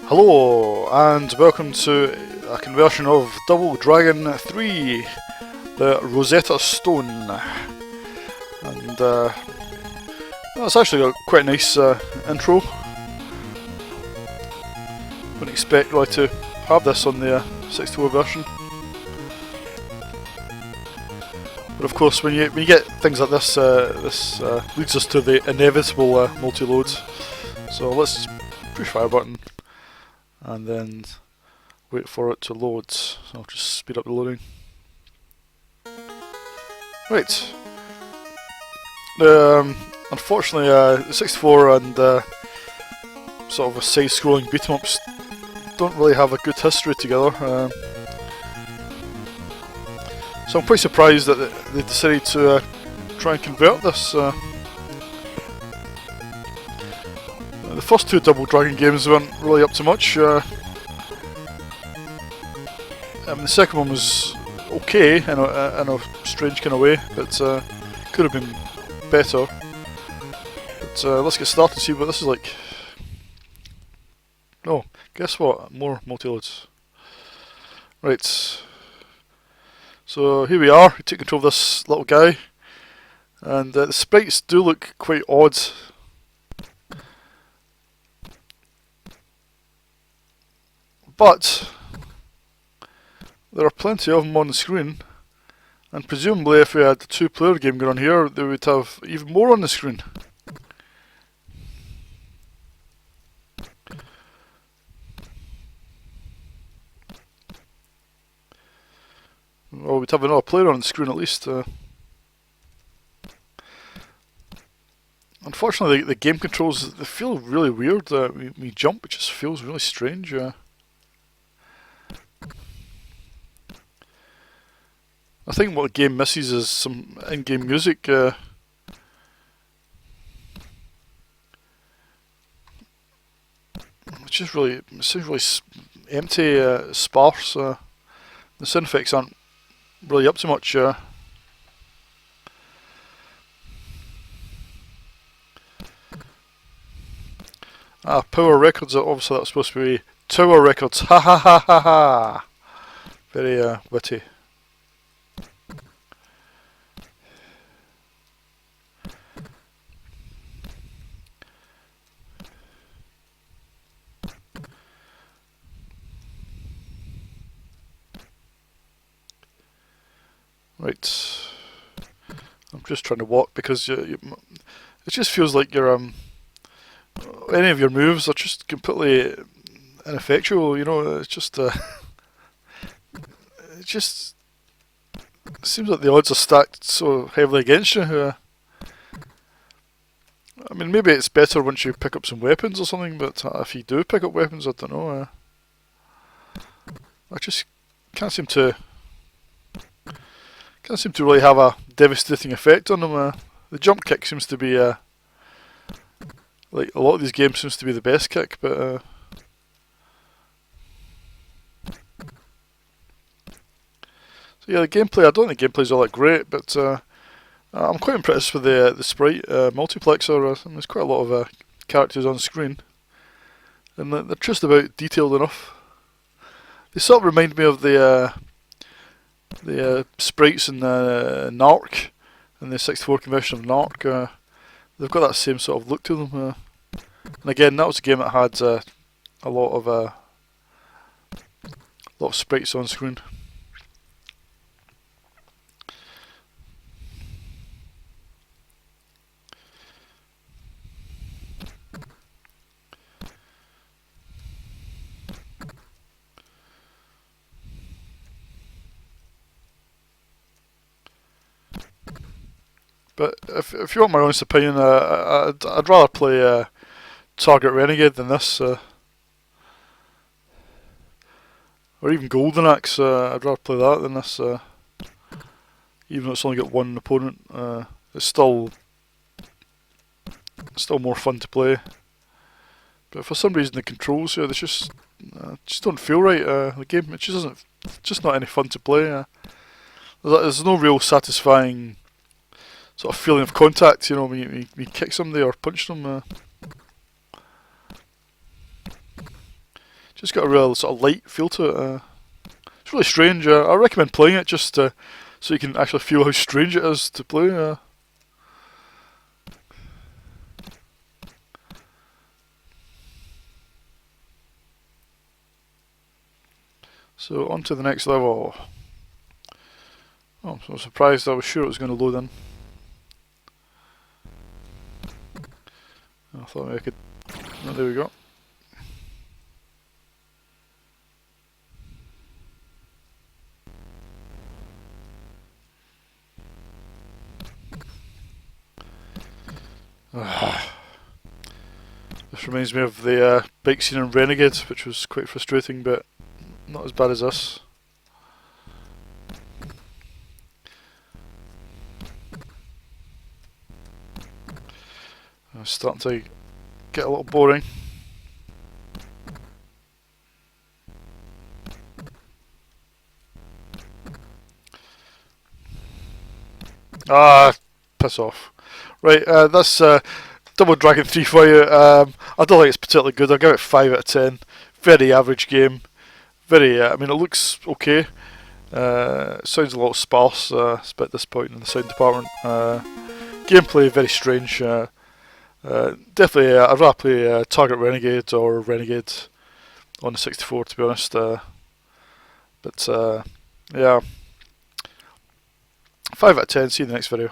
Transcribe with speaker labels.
Speaker 1: Hello and welcome to a conversion of Double Dragon 3, the Rosetta Stone, and it's actually got quite a nice intro. Wouldn't expect really to have this on the 64 version, but of course when you get things like this, this leads us to the inevitable multi-load. So let's push fire button and then wait for it to load. So I'll just speed up the loading. Right. Unfortunately, the 64 and sort of a side-scrolling beat-em-ups don't really have a good history together. So I'm quite surprised that they decided to try and convert this. The first two Double Dragon games weren't really up to much. I mean, the second one was okay in a strange kind of way, but could have been better. But let's get started and see what this is like. Oh, guess what? More multi-loads. Right. So here we are. We take control of this little guy, and the sprites do look quite odd. But there are plenty of them on the screen, and presumably if we had a two-player game going on here, they would have even more on the screen. Well, we'd have another player on the screen at least. Unfortunately, the game controls, they feel really weird. We jump, it just feels really strange. I think what the game misses is some in-game music. It seems really empty, sparse. The sound effects aren't really up to much. Power Records, obviously that's supposed to be Tower Records. Ha ha ha ha ha! Very witty. Right, I'm just trying to walk because it just feels like your any of your moves are just completely ineffectual. You know, it's just it just seems like the odds are stacked so heavily against you. I mean, maybe it's better once you pick up some weapons or something, but if you do pick up weapons, I don't know. I just can't seem to really have a devastating effect on them. The jump kick seems to be like a lot of these games seems to be the best kick, but so yeah, the gameplay, I don't think the gameplay's all that great, but I'm quite impressed with the sprite multiplexer. There's quite a lot of characters on screen, and they're just about detailed enough. They sort of remind me of the sprites in Narc, in the 64 conversion of Narc. They've got that same sort of look to them. And again, that was a game that had a lot of sprites on screen. But if you want my honest opinion, I'd rather play Target Renegade than this, or even Golden Axe. I'd rather play that than this, even though it's only got one opponent. It's still more fun to play. But for some reason, the controls here, they just don't feel right. The game, it just doesn't, it's just not any fun to play. There's no real satisfying sort of feeling of contact, you know, when you kick somebody or punch them. Just got a real sort of light feel to it. It's really strange. I recommend playing it just so you can actually feel how strange it is to play. So on to the next level. Oh, I'm so surprised. I was sure it was going to load in. I thought maybe I could. Oh, there we go. This reminds me of the bike scene in Renegade, which was quite frustrating, but not as bad as this. It's starting to get a little boring. Ah, piss off. Right, that's Double Dragon 3 for you. I don't think it's particularly good. I'll give it 5 out of 10. Very average game. Very, I mean, it looks okay. It sounds a little sparse. It's a bit disappointing in the sound department. Gameplay very strange. Definitely, I'd rather play Target Renegade or Renegade on the 64, to be honest. But yeah, 5 out of 10. See you in the next video.